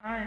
Hi.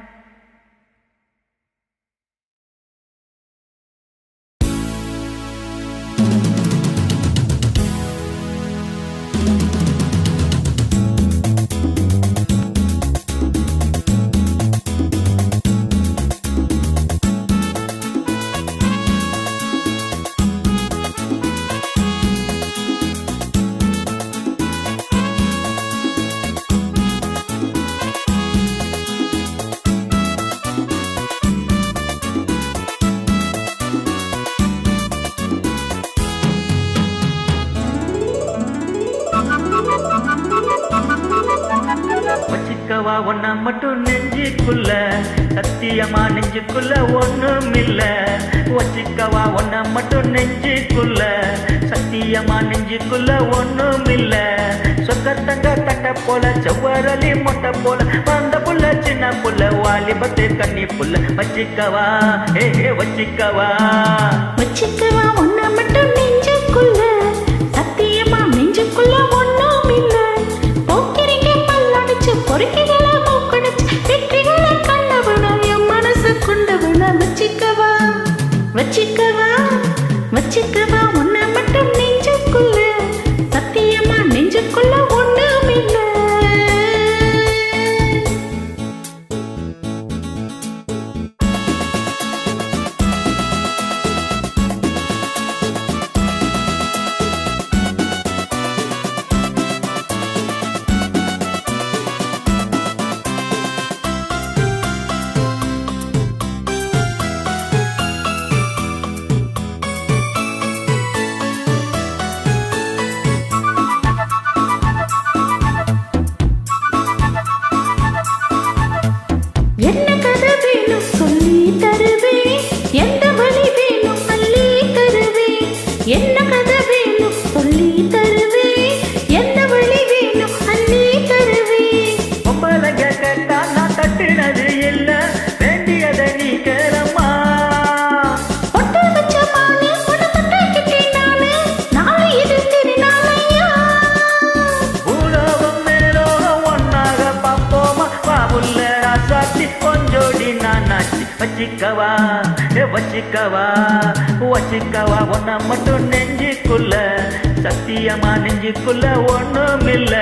வச்சிக்கவா ஒன்னா மட்டும் நெஞ்சுக்குள்ள, சத்தியமா நெஞ்சுக்குள்ள ஒண்ணும் இல்ல. வச்சிக்கவா ஒன்னா மட்டும் நெஞ்சுக்குள்ள, சத்தியமா நெஞ்சுக்குள்ள ஒண்ணும் இல்ல. சொக்கத்தங்க தட்ட போல, செவ்வரளி மொட்டை போல, வந்த புள்ள சின்ன புள்ள, வாலிபத்து கண்ணி புள்ள. வச்சிக்கவா வச்சிக்கவா வச்சிக்கவா ஒன்னா மட்டும் நெஞ்சுக்குள்ள, சத்தியமா நெஞ்சுக்குள்ள ஒண்ணும் இல்ல. போக்கிரிங்க பல்லடிச்சு பொறுக்கிகளை மூக்கடிச்சு வெற்றிகளை கண்டவன என் மனசு கொண்டவன. வச்சிக்கவா வச்சிக்கவா வச்சிக்கவா ஒன்னா மட்டும் நெஞ்சுக்குள்ள, சத்தியமா நெஞ்சுக்குள்ள ஒண்ணும் இல்ல. என்ன கதை வேணும் சொல்லி தருவேன், எந்த வழி வேணும் அள்ளி தருவேன். என்ன கதை வேணும் சொல்லி தருவேன், எந்த வழி வேணும் அள்ளி தருவேன். பொம்பளைங்க கேட்டா நான் தட்டுனது இல்ல, வேண்டியதை நீ கேளம்மா. பொட்டு வச்ச மானு உனக்கு கிட்டேன் நானு, நாளை இது திருநாளையா. பூலோகம் மேலோகம் ஒன்னாக பார்ப்போமா, பாவுள்ள ராசாத்தி கொஞ்சோடி நானாச்சி. வச்சிக்கவா வச்சிக்கவா வச்சிக்கவா ஒன்னா மட்டும் நெஞ்சுக்குள்ள, சத்தியமா நெஞ்சுக்குள்ள ஒண்ணும் இல்ல.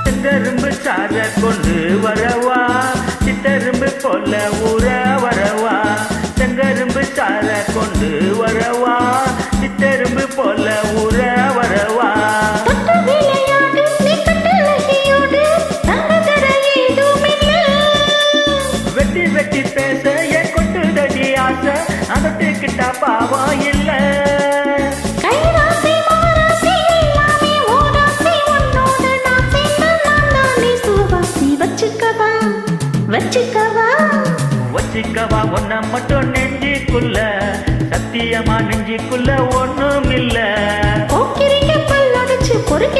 சித்தரும்பு சார கொண்டு வரவா, சித்தரும்பு போல ஊற வரவா. செங்கரும்பு சார கொண்டு வரவா, சித்தரும்பு போல ஊற வரவா. தொட்டு விளையாடு நீ கட்டழகியோடு, தங்கதர ஏதுமில்ல. வெட்டி வெட்டி பேச என் கொட்டுதடி ஆசை, அதட்டுக்கிட்டா பாவம் இல்ல. கைராசி மாராசி எல்லாமே ஓராசி, உன்னோடு நான் சேர்ந்து நான் தானே சுவாசி. வச்சிக்கவா வச்சிக்கவா வச்சிக்கவா ஒன்ன மட்டும் நெஞ்சுக்குள்ள, சத்தியமா நெஞ்சுக்குள்ள ஒண்ணும் இல்ல. போக்கிரிங்க பல்லடிச்சு பொறுக்கி